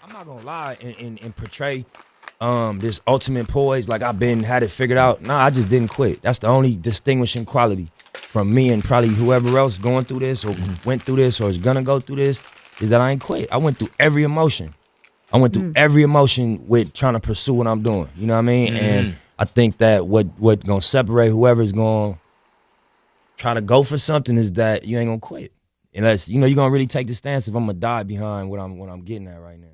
I'm not gonna lie and portray this ultimate poise like I've been had it figured out. Nah, I just didn't quit. That's the only distinguishing quality from me and probably whoever else going through this or went through this or is gonna go through this is that I ain't quit. I went through every emotion. I went through every emotion with trying to pursue what I'm doing. You know what I mean? And I think that what gonna separate whoever's gonna try to go for something is that you ain't gonna quit. Unless, you know, you're gonna really take the stance if I'm gonna die behind what I'm getting at right now.